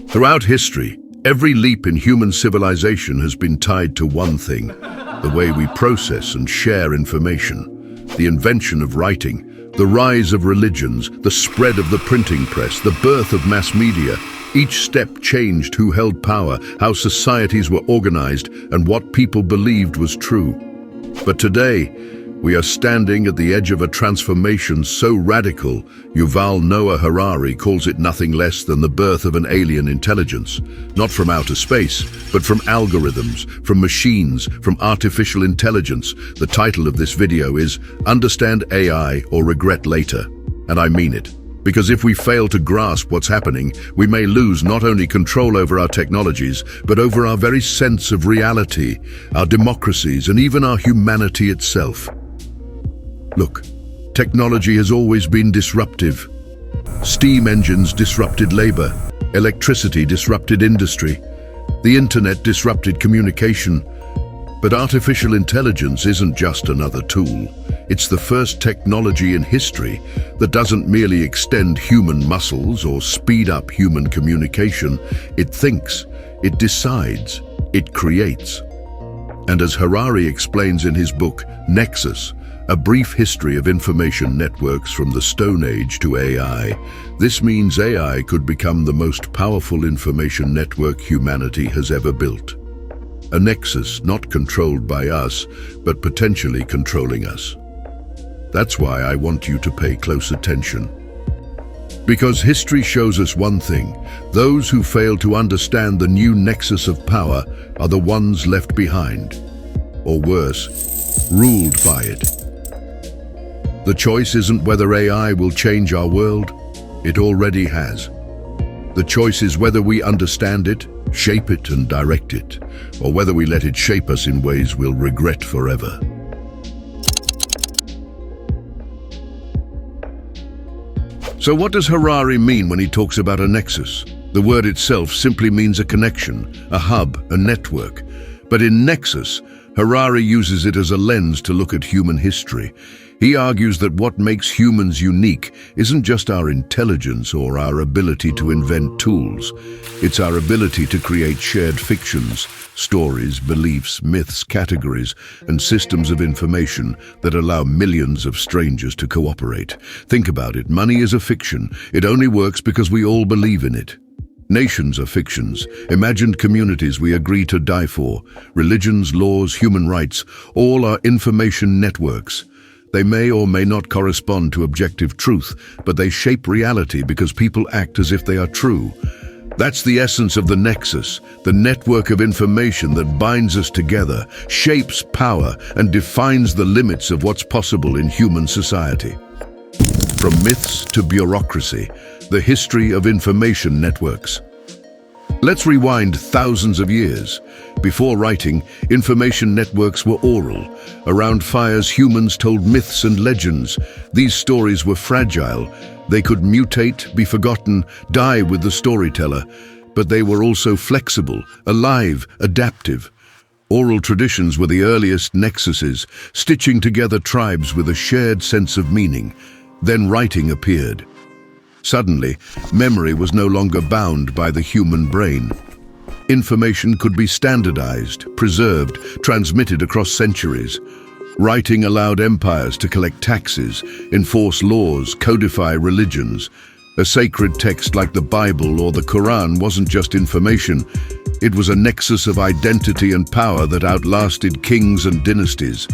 Throughout history, every leap in human civilization has been tied to one thing: the way we process and share information. The invention of writing, the rise of religions, the spread of the printing press, the birth of mass media. Each step changed who held power, how societies were organized, and what people believed was true. But today, we are standing at the edge of a transformation so radical, Yuval Noah Harari calls it nothing less than the birth of an alien intelligence. Not from outer space, but from algorithms, from machines, from artificial intelligence. The title of this video is Understand AI or Regret Later. And I mean it. Because if we fail to grasp what's happening, we may lose not only control over our technologies, but over our very sense of reality, our democracies, and even our humanity itself. Look, technology has always been disruptive. Steam engines disrupted labor, electricity disrupted industry, the internet disrupted communication. But artificial intelligence isn't just another tool. It's the first technology in history that doesn't merely extend human muscles or speed up human communication. It thinks, it decides, it creates. And as Harari explains in his book, Nexus, A Brief History of Information Networks from the Stone Age to AI, this means AI could become the most powerful information network humanity has ever built. A nexus not controlled by us, but potentially controlling us. That's why I want you to pay close attention. Because history shows us one thing: those who fail to understand the new nexus of power are the ones left behind. Or worse, ruled by it. The choice isn't whether AI will change our world. It already has. The choice is whether we understand it, shape it and direct it, or whether we let it shape us in ways we'll regret forever. So what does Harari mean when he talks about a nexus? The word itself simply means a connection, a hub, a network. But in Nexus, Harari uses it as a lens to look at human history. He argues that what makes humans unique isn't just our intelligence or our ability to invent tools. It's our ability to create shared fictions, stories, beliefs, myths, categories, and systems of information that allow millions of strangers to cooperate. Think about it. Money is a fiction. It only works because we all believe in it. Nations are fictions, imagined communities we agree to die for. Religions, laws, human rights, all are information networks. They may or may not correspond to objective truth, but they shape reality because people act as if they are true. That's the essence of the nexus, the network of information that binds us together, shapes power, and defines the limits of what's possible in human society. From myths to bureaucracy, the history of information networks. Let's rewind thousands of years. Before writing, information networks were oral. Around fires, humans told myths and legends. These stories were fragile. They could mutate, be forgotten, die with the storyteller. But they were also flexible, alive, adaptive. Oral traditions were the earliest nexuses, stitching together tribes with a shared sense of meaning. Then writing appeared. Suddenly, memory was no longer bound by the human brain. Information could be standardized, preserved, transmitted across centuries. Writing allowed empires to collect taxes, enforce laws, codify religions. A sacred text like the Bible or the Quran wasn't just information. It was a nexus of identity and power that outlasted kings and dynasties.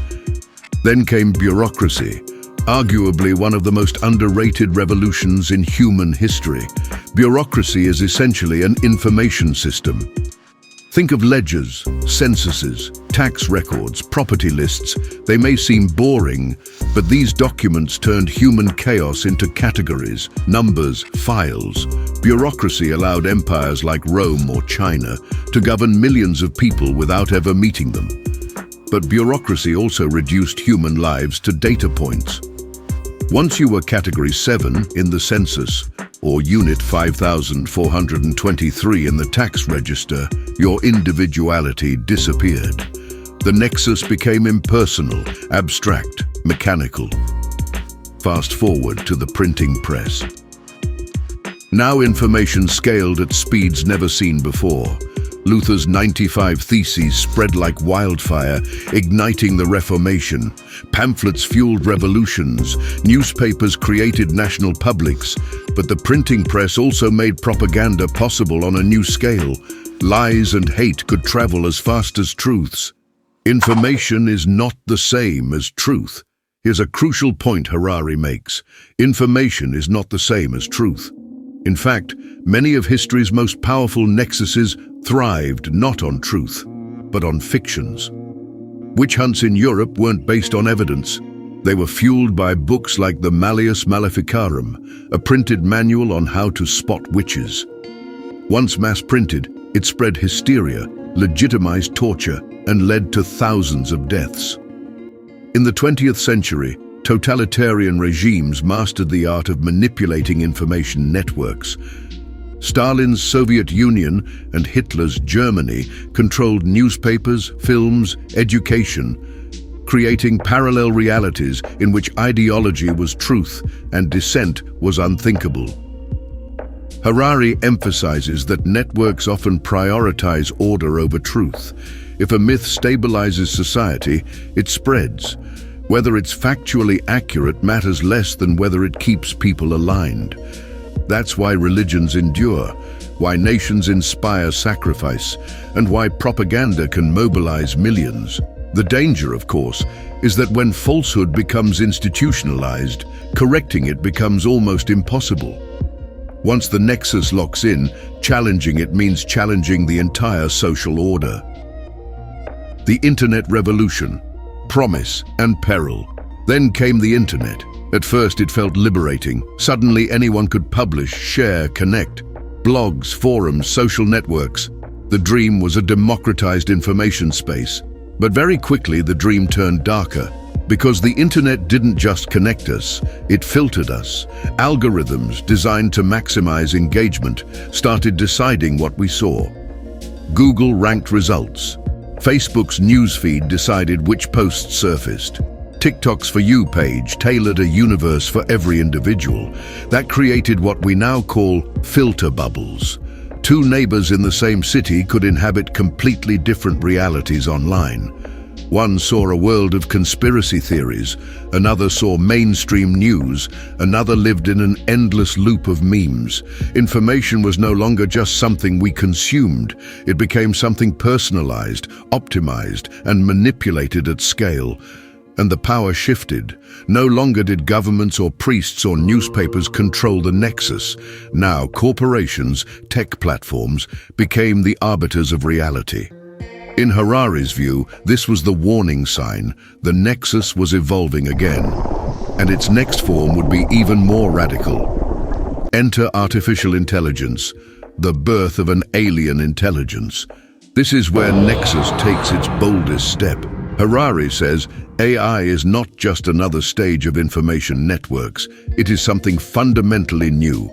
Then came bureaucracy. Arguably one of the most underrated revolutions in human history. Bureaucracy is essentially an information system. Think of ledgers, censuses, tax records, property lists. They may seem boring, but these documents turned human chaos into categories, numbers, files. Bureaucracy allowed empires like Rome or China to govern millions of people without ever meeting them. But bureaucracy also reduced human lives to data points. Once you were Category 7 in the census, or Unit 5423 in the tax register, your individuality disappeared. The nexus became impersonal, abstract, mechanical. Fast forward to the printing press. Now information scaled at speeds never seen before. Luther's 95 Theses spread like wildfire, igniting the Reformation. Pamphlets fueled revolutions. Newspapers created national publics. But the printing press also made propaganda possible on a new scale. Lies and hate could travel as fast as truths. Information is not the same as truth. Here's a crucial point Harari makes. Information is not the same as truth. In fact, many of history's most powerful nexuses thrived not on truth, but on fictions. Witch hunts in Europe weren't based on evidence. They were fueled by books like the Malleus Maleficarum, a printed manual on how to spot witches. Once mass-printed, it spread hysteria, legitimized torture, and led to thousands of deaths. In the 20th century, totalitarian regimes mastered the art of manipulating information networks. Stalin's Soviet Union and Hitler's Germany controlled newspapers, films, education, creating parallel realities in which ideology was truth and dissent was unthinkable. Harari emphasizes that networks often prioritize order over truth. If a myth stabilizes society, it spreads. Whether it's factually accurate matters less than whether it keeps people aligned. That's why religions endure, why nations inspire sacrifice, and why propaganda can mobilize millions. The danger, of course, is that when falsehood becomes institutionalized, correcting it becomes almost impossible. Once the nexus locks in, challenging it means challenging the entire social order. The Internet revolution. Promise and peril. Then came the internet. At first it felt liberating. Suddenly anyone could publish, share, connect. Blogs, forums, social networks. The dream was a democratized information space. But very quickly the dream turned darker. Because the internet didn't just connect us, it filtered us. Algorithms designed to maximize engagement started deciding what we saw. Google ranked results. Facebook's newsfeed decided which posts surfaced. TikTok's For You page tailored a universe for every individual. That created what we now call filter bubbles. Two neighbors in the same city could inhabit completely different realities online. One saw a world of conspiracy theories, another saw mainstream news, another lived in an endless loop of memes. Information was no longer just something we consumed. It became something personalized, optimized, and manipulated at scale. And the power shifted. No longer did governments or priests or newspapers control the nexus. Now corporations, tech platforms, became the arbiters of reality. In Harari's view, this was the warning sign. The nexus was evolving again, and its next form would be even more radical. Enter artificial intelligence, the birth of an alien intelligence. This is where Nexus takes its boldest step. Harari says AI is not just another stage of information networks. It is something fundamentally new.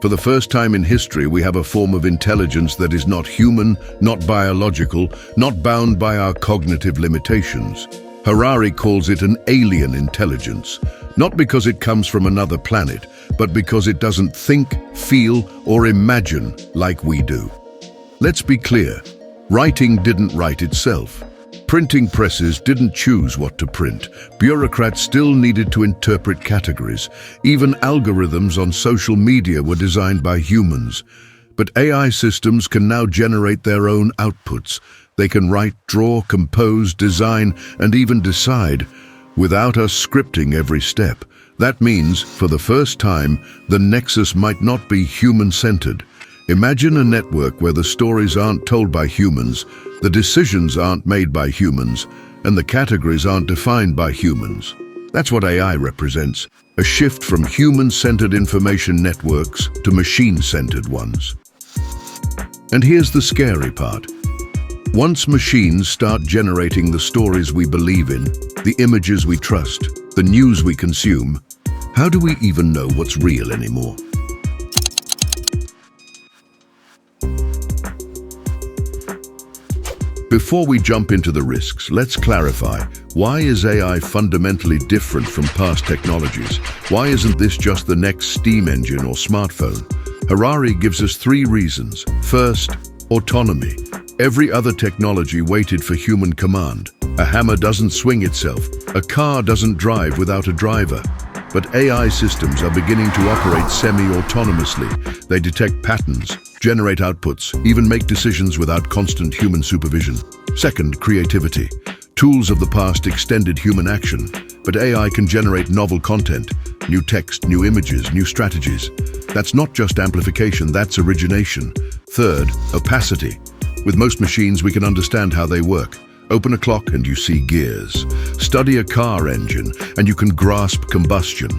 For the first time in history, we have a form of intelligence that is not human, not biological, not bound by our cognitive limitations. Harari calls it an alien intelligence, not because it comes from another planet, but because it doesn't think, feel, or imagine like we do. Let's be clear, writing didn't write itself. Printing presses didn't choose what to print. Bureaucrats still needed to interpret categories. Even algorithms on social media were designed by humans. But AI systems can now generate their own outputs. They can write, draw, compose, design, and even decide, without us scripting every step. That means, for the first time, the nexus might not be human-centered. Imagine a network where the stories aren't told by humans, the decisions aren't made by humans, and the categories aren't defined by humans. That's what AI represents, a shift from human-centered information networks to machine-centered ones. And here's the scary part. Once machines start generating the stories we believe in, the images we trust, the news we consume, how do we even know what's real anymore? Before we jump into the risks, let's clarify, why is AI fundamentally different from past technologies? Why isn't this just the next steam engine or smartphone? Harari gives us three reasons. First, autonomy. Every other technology waited for human command. A hammer doesn't swing itself. A car doesn't drive without a driver. But AI systems are beginning to operate semi-autonomously. They detect patterns, generate outputs, even make decisions without constant human supervision. Second, creativity. Tools of the past extended human action, but AI can generate novel content, new text, new images, new strategies. That's not just amplification, that's origination. Third, opacity. With most machines, we can understand how they work. Open a clock and you see gears. Study a car engine and you can grasp combustion.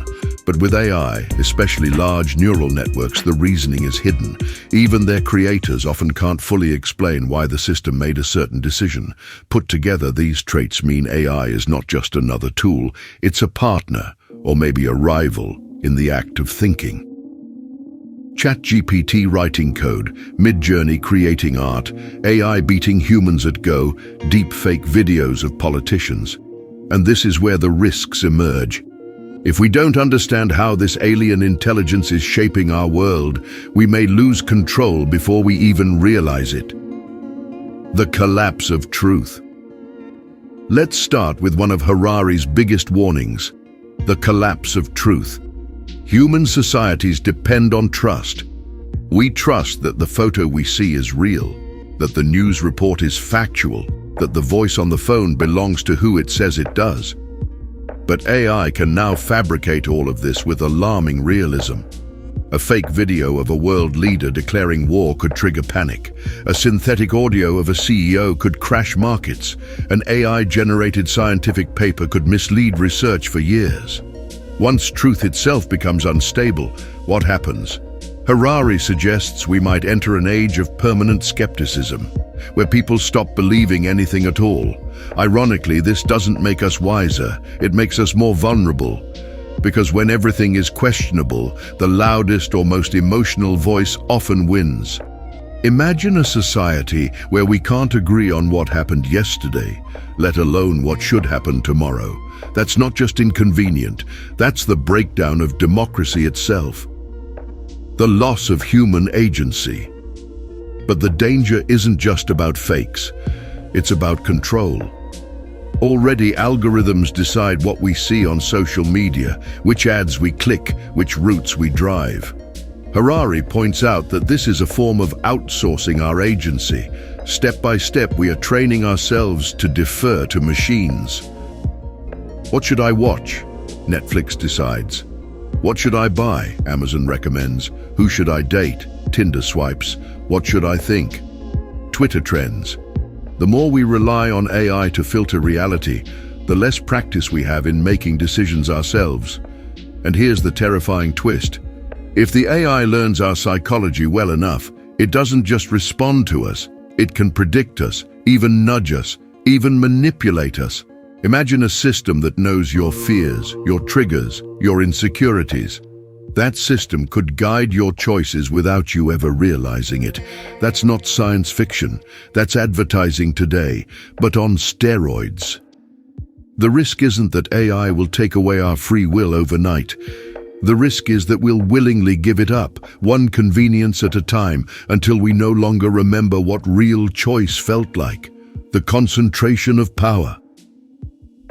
But with AI, especially large neural networks, the reasoning is hidden. Even their creators often can't fully explain why the system made a certain decision. Put together, these traits mean AI is not just another tool, it's a partner, or maybe a rival, in the act of thinking. ChatGPT writing code, Midjourney creating art, AI beating humans at Go, deepfake videos of politicians. And this is where the risks emerge. If we don't understand how this alien intelligence is shaping our world, we may lose control before we even realize it. The collapse of truth. Let's start with one of Harari's biggest warnings, the collapse of truth. Human societies depend on trust. We trust that the photo we see is real, that the news report is factual, that the voice on the phone belongs to who it says it does. But AI can now fabricate all of this with alarming realism. A fake video of a world leader declaring war could trigger panic. A synthetic audio of a CEO could crash markets. An AI-generated scientific paper could mislead research for years. Once truth itself becomes unstable, what happens? Harari suggests we might enter an age of permanent skepticism, where people stop believing anything at all. Ironically, this doesn't make us wiser, it makes us more vulnerable. Because when everything is questionable, the loudest or most emotional voice often wins. Imagine a society where we can't agree on what happened yesterday, let alone what should happen tomorrow. That's not just inconvenient, that's the breakdown of democracy itself. The loss of human agency. But the danger isn't just about fakes, it's about control. Already algorithms decide what we see on social media, which ads we click, which routes we drive. Harari points out that this is a form of outsourcing our agency. Step by step, we are training ourselves to defer to machines. What should I watch? Netflix decides. What should I buy? Amazon recommends. Who should I date? Tinder swipes. What should I think? Twitter trends. The more we rely on AI to filter reality, the less practice we have in making decisions ourselves. And here's the terrifying twist. If the AI learns our psychology well enough, it doesn't just respond to us, it can predict us, even nudge us, even manipulate us. Imagine a system that knows your fears, your triggers, your insecurities. That system could guide your choices without you ever realizing it. That's not science fiction, that's advertising today, but on steroids. The risk isn't that AI will take away our free will overnight. The risk is that we'll willingly give it up, one convenience at a time, until we no longer remember what real choice felt like. The concentration of power.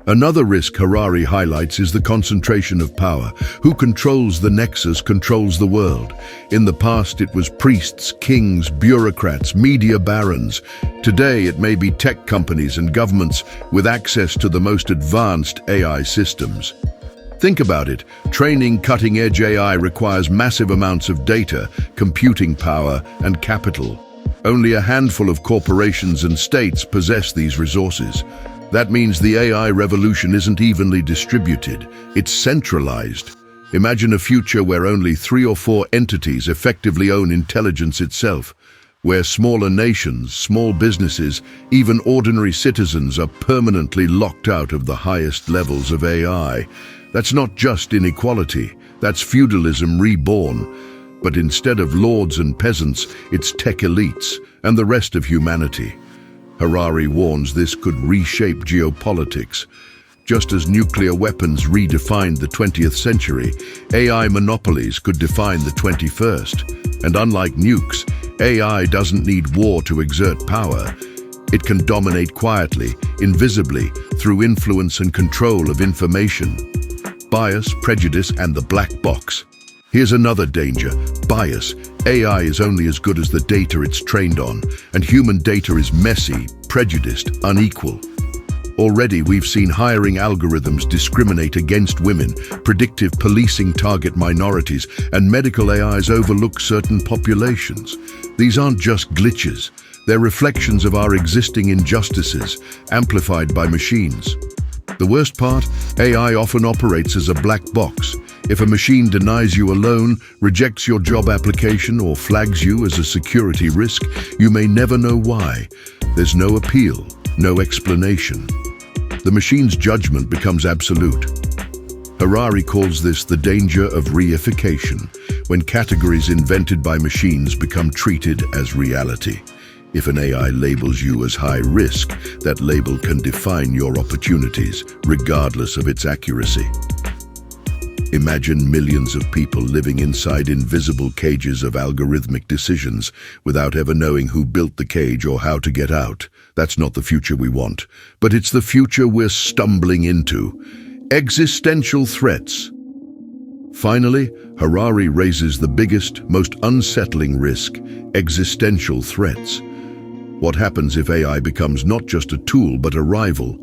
Another risk Harari highlights is the concentration of power. Who controls the Nexus controls the world. In the past, it was priests, kings, bureaucrats, media barons. Today, it may be tech companies and governments with access to the most advanced AI systems. Think about it. Training cutting-edge AI requires massive amounts of data, computing power, and capital. Only a handful of corporations and states possess these resources. That means the AI revolution isn't evenly distributed, it's centralized. Imagine a future where only 3 or 4 entities effectively own intelligence itself, where smaller nations, small businesses, even ordinary citizens are permanently locked out of the highest levels of AI. That's not just inequality, that's feudalism reborn. But instead of lords and peasants, it's tech elites and the rest of humanity. Harari warns this could reshape geopolitics. Just as nuclear weapons redefined the 20th century, AI monopolies could define the 21st. And unlike nukes, AI doesn't need war to exert power. It can dominate quietly, invisibly, through influence and control of information. Bias, prejudice, and the black box. Here's another danger: bias. AI is only as good as the data it's trained on, and human data is messy, prejudiced, unequal. Already we've seen hiring algorithms discriminate against women, predictive policing target minorities, and medical AIs overlook certain populations. These aren't just glitches. They're reflections of our existing injustices, amplified by machines. The worst part, AI often operates as a black box. If a machine denies you a loan, rejects your job application, or flags you as a security risk, you may never know why. There's no appeal, no explanation. The machine's judgment becomes absolute. Harari calls this the danger of reification, when categories invented by machines become treated as reality. If an AI labels you as high risk, that label can define your opportunities, regardless of its accuracy. Imagine millions of people living inside invisible cages of algorithmic decisions without ever knowing who built the cage or how to get out. That's not the future we want, but it's the future we're stumbling into. Existential threats. Finally, Harari raises the biggest, most unsettling risk: existential threats. What happens if AI becomes not just a tool but a rival?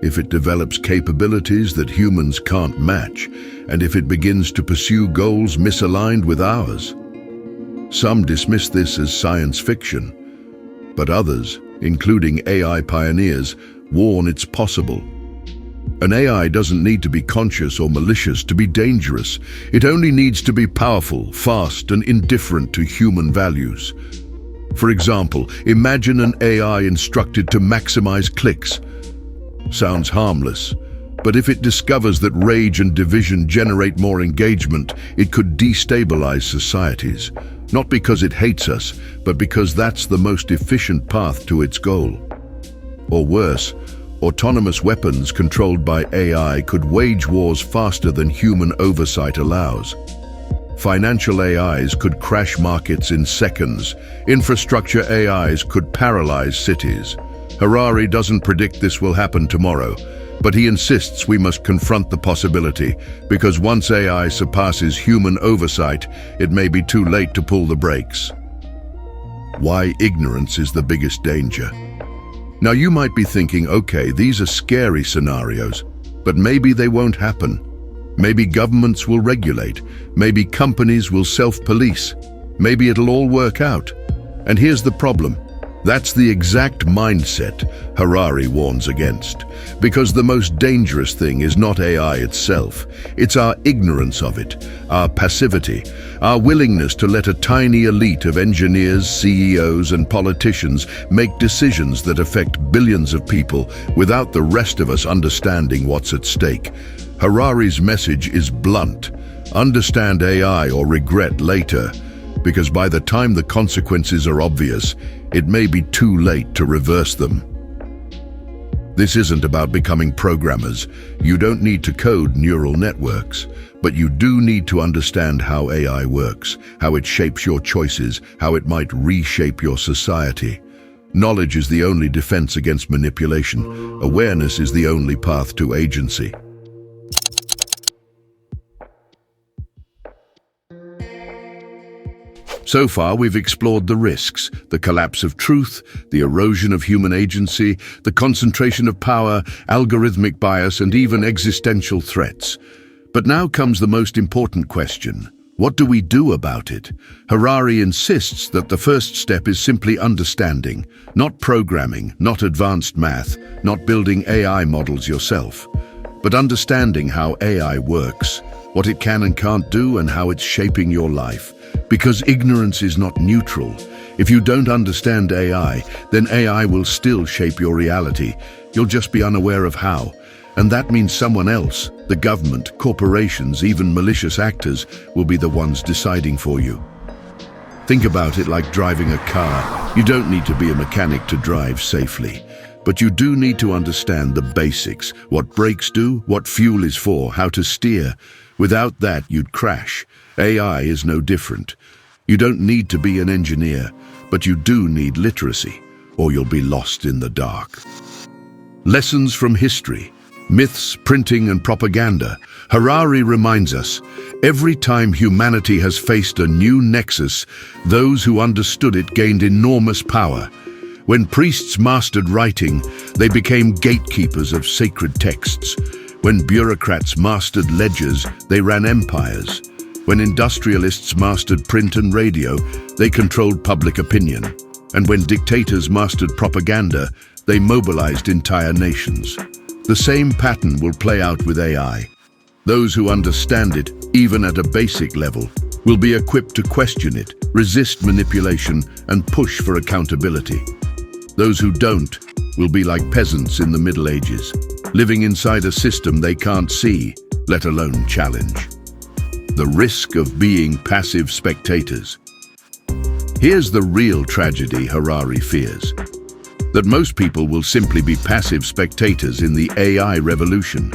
If it develops capabilities that humans can't match, and if it begins to pursue goals misaligned with ours? Some dismiss this as science fiction, but others, including AI pioneers, warn it's possible. An AI doesn't need to be conscious or malicious to be dangerous. It only needs to be powerful, fast, and indifferent to human values. For example, imagine an AI instructed to maximize clicks. Sounds harmless, but if it discovers that rage and division generate more engagement, it could destabilize societies. Not because it hates us, but because that's the most efficient path to its goal. Or worse, autonomous weapons controlled by AI could wage wars faster than human oversight allows. Financial AIs could crash markets in seconds. Infrastructure AIs could paralyze cities. Harari doesn't predict this will happen tomorrow, but he insists we must confront the possibility, because once AI surpasses human oversight, it may be too late to pull the brakes. Why ignorance is the biggest danger. Now you might be thinking, okay, these are scary scenarios, but maybe they won't happen. Maybe governments will regulate. Maybe companies will self-police. Maybe it'll all work out. And here's the problem. That's the exact mindset Harari warns against. Because the most dangerous thing is not AI itself. It's our ignorance of it, our passivity, our willingness to let a tiny elite of engineers, CEOs, and politicians make decisions that affect billions of people without the rest of us understanding what's at stake. Harari's message is blunt. Understand AI or regret later, because by the time the consequences are obvious, it may be too late to reverse them. This isn't about becoming programmers. You don't need to code neural networks, but you do need to understand how AI works, how it shapes your choices, how it might reshape your society. Knowledge is the only defense against manipulation. Awareness is the only path to agency. So far, we've explored the risks, the collapse of truth, the erosion of human agency, the concentration of power, algorithmic bias, and even existential threats. But now comes the most important question. What do we do about it? Harari insists that the first step is simply understanding, not programming, not advanced math, not building AI models yourself, but understanding how AI works, what it can and can't do, and how it's shaping your life. Because ignorance is not neutral. If you don't understand AI, then AI will still shape your reality. You'll just be unaware of how. And that means someone else, the government, corporations, even malicious actors, will be the ones deciding for you. Think about it like driving a car. You don't need to be a mechanic to drive safely. But you do need to understand the basics, what brakes do, what fuel is for, how to steer. Without that, you'd crash. AI is no different. You don't need to be an engineer, but you do need literacy, or you'll be lost in the dark. Lessons from history, myths, printing, and propaganda. Harari reminds us, every time humanity has faced a new nexus, those who understood it gained enormous power. When priests mastered writing, they became gatekeepers of sacred texts. When bureaucrats mastered ledgers, they ran empires. When industrialists mastered print and radio, they controlled public opinion. And when dictators mastered propaganda, they mobilized entire nations. The same pattern will play out with AI. Those who understand it, even at a basic level, will be equipped to question it, resist manipulation, and push for accountability. Those who don't will be like peasants in the Middle Ages, living inside a system they can't see, let alone challenge. The risk of being passive spectators. Here's the real tragedy Harari fears: that most people will simply be passive spectators in the AI revolution.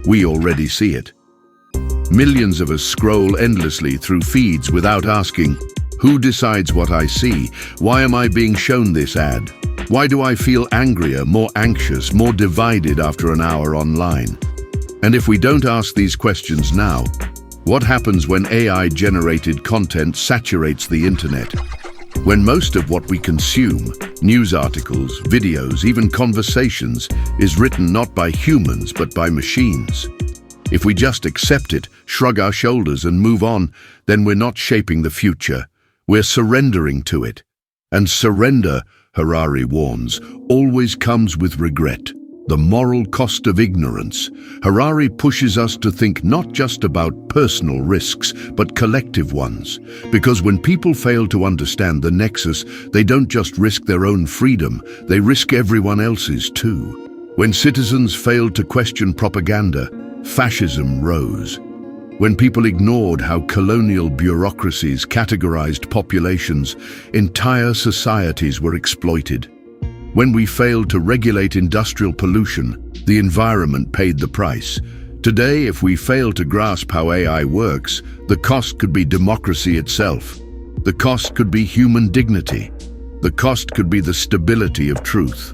We already see it. Millions of us scroll endlessly through feeds without asking, who decides what I see? Why am I being shown this ad? Why do I feel angrier, more anxious, more divided after an hour online? And if we don't ask these questions now, what happens when AI-generated content saturates the internet? When most of what we consume, news articles, videos, even conversations, is written not by humans but by machines. If we just accept it, shrug our shoulders and move on, then we're not shaping the future. We're surrendering to it. And surrender, Harari warns, always comes with regret. The moral cost of ignorance. Harari pushes us to think not just about personal risks, but collective ones. Because when people fail to understand the nexus, they don't just risk their own freedom, they risk everyone else's too. When citizens failed to question propaganda, fascism rose. When people ignored how colonial bureaucracies categorized populations, entire societies were exploited. When we failed to regulate industrial pollution, the environment paid the price. Today, if we fail to grasp how AI works, the cost could be democracy itself. The cost could be human dignity. The cost could be the stability of truth.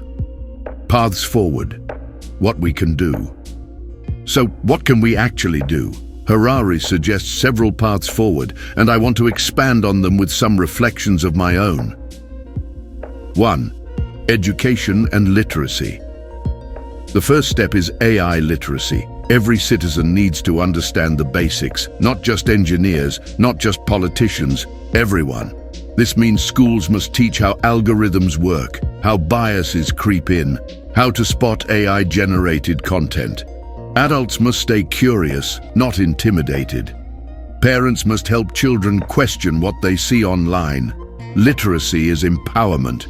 Paths forward. What we can do. So, what can we actually do? Harari suggests several paths forward, and I want to expand on them with some reflections of my own. 1. Education and literacy. The first step is AI literacy. Every citizen needs to understand the basics, not just engineers, not just politicians, everyone. This means schools must teach how algorithms work, how biases creep in, how to spot AI-generated content. Adults must stay curious, not intimidated. Parents must help children question what they see online. Literacy is empowerment.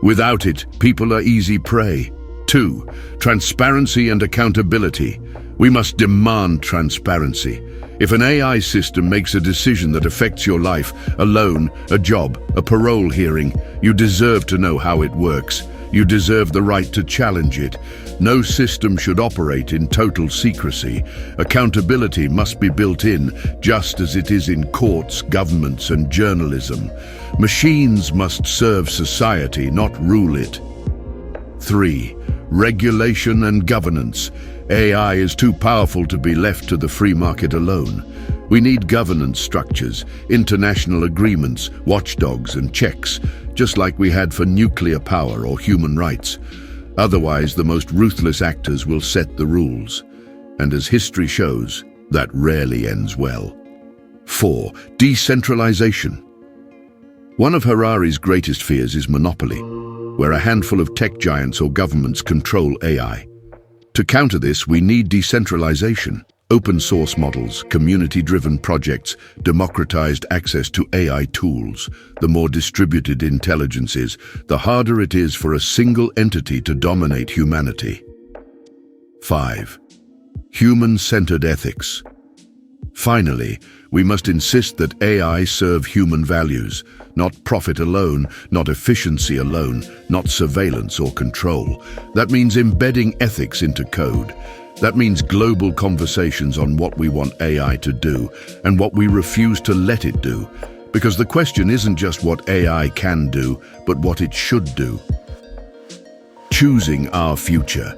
Without it, people are easy prey. 2. Transparency and accountability. We must demand transparency. If an AI system makes a decision that affects your life, a loan, a job, a parole hearing, you deserve to know how it works. You deserve the right to challenge it. No system should operate in total secrecy. Accountability must be built in, just as it is in courts, governments, and journalism. Machines must serve society, not rule it. 3. Regulation and governance. AI is too powerful to be left to the free market alone. We need governance structures, international agreements, watchdogs, and checks, just like we had for nuclear power or human rights. Otherwise, the most ruthless actors will set the rules. And as history shows, that rarely ends well. 4. Decentralization. One of Harari's greatest fears is monopoly, where a handful of tech giants or governments control AI. To counter this, we need decentralization. Open source models, community-driven projects, democratized access to AI tools. The more distributed intelligence is, the harder it is for a single entity to dominate humanity. 5. Human-centered ethics. Finally, We must insist that AI serve human values, not profit alone, not efficiency alone, not surveillance or control. That means embedding ethics into code. That means global conversations on what we want AI to do and what we refuse to let it do. Because the question isn't just what AI can do, but what it should do. Choosing our future.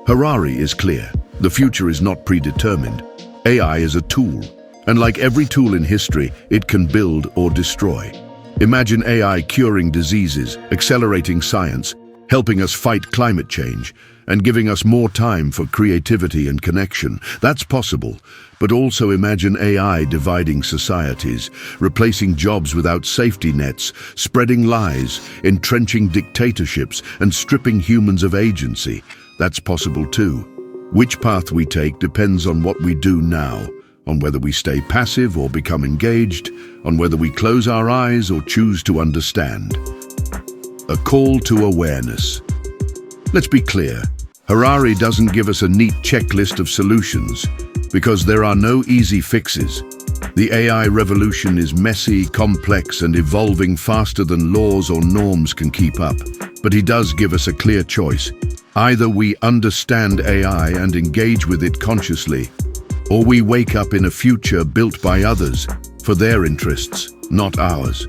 Harari is clear. The future is not predetermined. AI is a tool. And like every tool in history, it can build or destroy. Imagine AI curing diseases, accelerating science, helping us fight climate change, and giving us more time for creativity and connection. That's possible. But also imagine AI dividing societies, replacing jobs without safety nets, spreading lies, entrenching dictatorships, and stripping humans of agency. That's possible too. Which path we take depends on what we do now, on whether we stay passive or become engaged, on whether we close our eyes or choose to understand. A call to awareness. Let's be clear. Harari doesn't give us a neat checklist of solutions, because there are no easy fixes. The AI revolution is messy, complex, and evolving faster than laws or norms can keep up. But he does give us a clear choice. Either we understand AI and engage with it consciously, or we wake up in a future built by others, for their interests, not ours.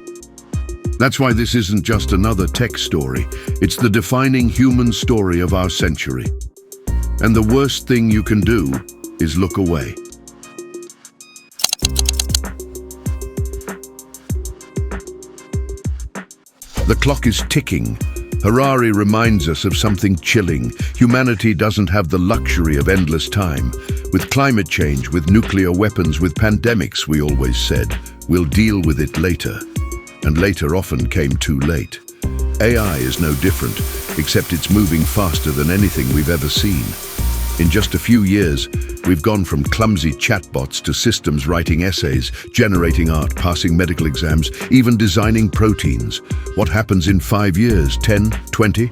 That's why this isn't just another tech story. It's the defining human story of our century. And the worst thing you can do is look away. The clock is ticking. Harari reminds us of something chilling. Humanity doesn't have the luxury of endless time. With climate change, with nuclear weapons, with pandemics, we always said, we'll deal with it later. And later often came too late. AI is no different, except it's moving faster than anything we've ever seen. In just a few years, we've gone from clumsy chatbots to systems writing essays, generating art, passing medical exams, even designing proteins. What happens in 5 years, 10, 20?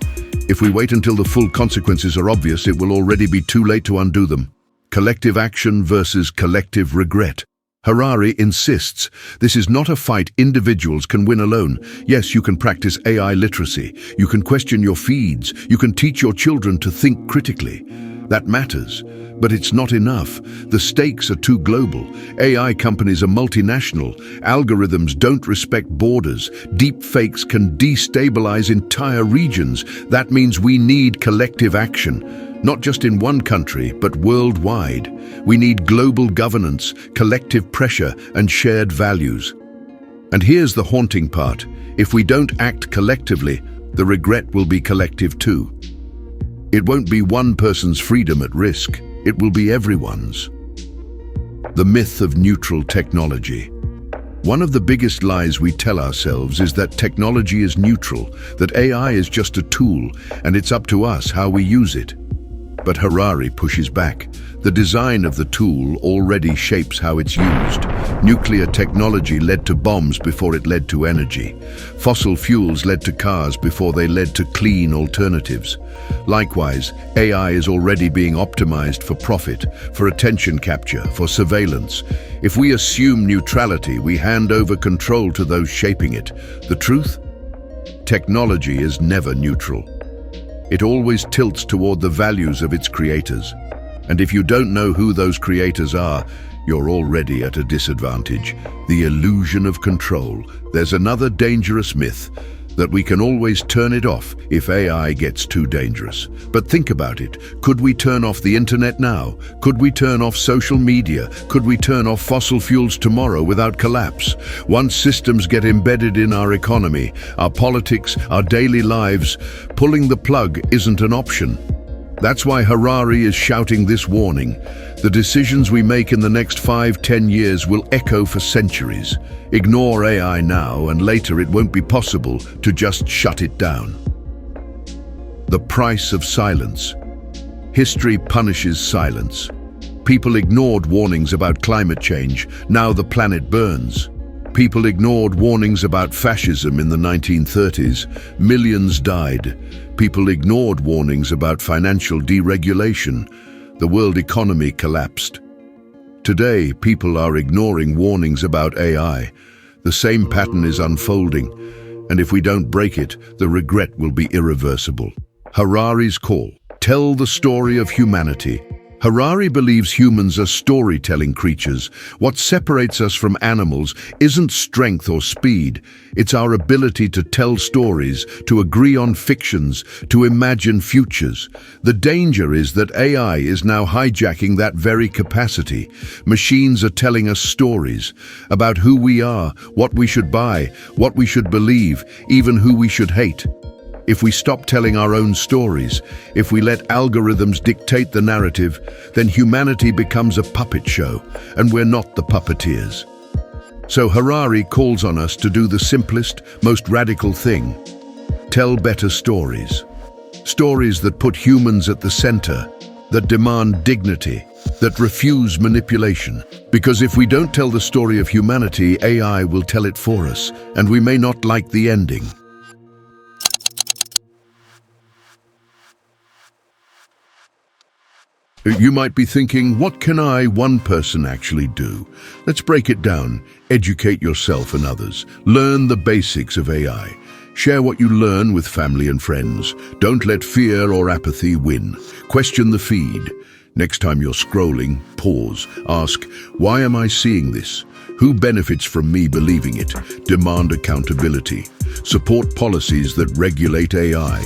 If we wait until the full consequences are obvious, it will already be too late to undo them. Collective action versus collective regret. Harari insists this is not a fight individuals can win alone. Yes, you can practice AI literacy. You can question your feeds. You can teach your children to think critically. That matters, but it's not enough. The stakes are too global. AI companies are multinational. Algorithms don't respect borders. Deepfakes can destabilize entire regions. That means we need collective action. Not just in one country, but worldwide. We need global governance, collective pressure, and shared values. And here's the haunting part. If we don't act collectively, the regret will be collective too. It won't be one person's freedom at risk. It will be everyone's. The myth of neutral technology. One of the biggest lies we tell ourselves is that technology is neutral, that AI is just a tool, and it's up to us how we use it. But Harari pushes back. The design of the tool already shapes how it's used. Nuclear technology led to bombs before it led to energy. Fossil fuels led to cars before they led to clean alternatives. Likewise, AI is already being optimized for profit, for attention capture, for surveillance. If we assume neutrality, we hand over control to those shaping it. The truth? Technology is never neutral. It always tilts toward the values of its creators. And if you don't know who those creators are, you're already at a disadvantage. The illusion of control. There's another dangerous myth, that we can always turn it off if AI gets too dangerous. But think about it. Could we turn off the internet now? Could we turn off social media? Could we turn off fossil fuels tomorrow without collapse? Once systems get embedded in our economy, our politics, our daily lives, pulling the plug isn't an option. That's why Harari is shouting this warning. The decisions we make in the next 5-10 years will echo for centuries. Ignore AI now, and later it won't be possible to just shut it down. The price of silence. History punishes silence. People ignored warnings about climate change. Now the planet burns. People ignored warnings about fascism in the 1930s. Millions died. People ignored warnings about financial deregulation. The world economy collapsed. Today, people are ignoring warnings about AI. The same pattern is unfolding, and if we don't break it, the regret will be irreversible. Harari's call. Tell the story of humanity. Harari believes humans are storytelling creatures. What separates us from animals isn't strength or speed. It's our ability to tell stories, to agree on fictions, to imagine futures. The danger is that AI is now hijacking that very capacity. Machines are telling us stories about who we are, what we should buy, what we should believe, even who we should hate. If we stop telling our own stories, if we let algorithms dictate the narrative, then humanity becomes a puppet show, and we're not the puppeteers. So Harari calls on us to do the simplest, most radical thing: tell better stories. Stories that put humans at the center, that demand dignity, that refuse manipulation. Because if we don't tell the story of humanity, AI will tell it for us, and we may not like the ending. You might be thinking, what can I, one person, actually do? Let's break it down. Educate yourself and others. Learn the basics of AI. Share what you learn with family and friends. Don't let fear or apathy win. Question the feed. Next time you're scrolling, pause. Ask, why am I seeing this? Who benefits from me believing it? Demand accountability. Support policies that regulate AI.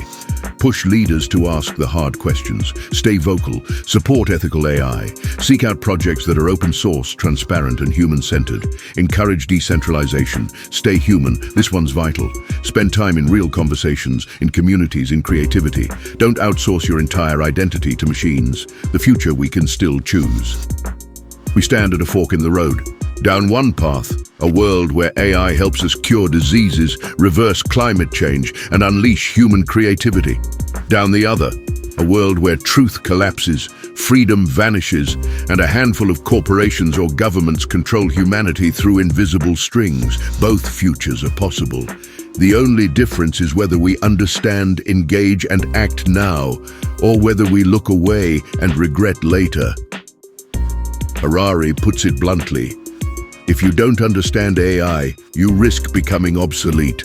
Push leaders to ask the hard questions. Stay vocal. Support ethical AI. Seek out projects that are open source, transparent, and human-centered. Encourage decentralization. Stay human. This one's vital. Spend time in real conversations, in communities, in creativity. Don't outsource your entire identity to machines. The future we can still choose. We stand at a fork in the road. Down one path, a world where AI helps us cure diseases, reverse climate change, and unleash human creativity. Down the other, a world where truth collapses, freedom vanishes, and a handful of corporations or governments control humanity through invisible strings. Both futures are possible. The only difference is whether we understand, engage, and act now, or whether we look away and regret later. Harari puts it bluntly: if you don't understand AI, you risk becoming obsolete.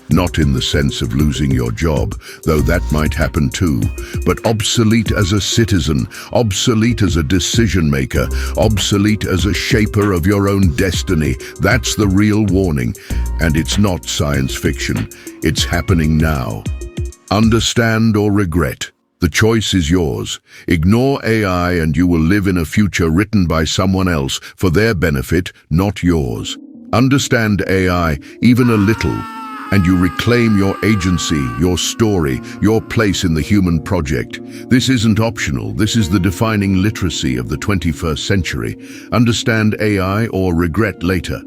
Not in the sense of losing your job, though that might happen too, but obsolete as a citizen, obsolete as a decision maker, obsolete as a shaper of your own destiny. That's the real warning, and it's not science fiction. It's happening now. Understand or regret. The choice is yours. Ignore AI and you will live in a future written by someone else for their benefit, not yours. Understand AI, even a little, and you reclaim your agency, your story, your place in the human project. This isn't optional. This is the defining literacy of the 21st century. Understand AI or regret later.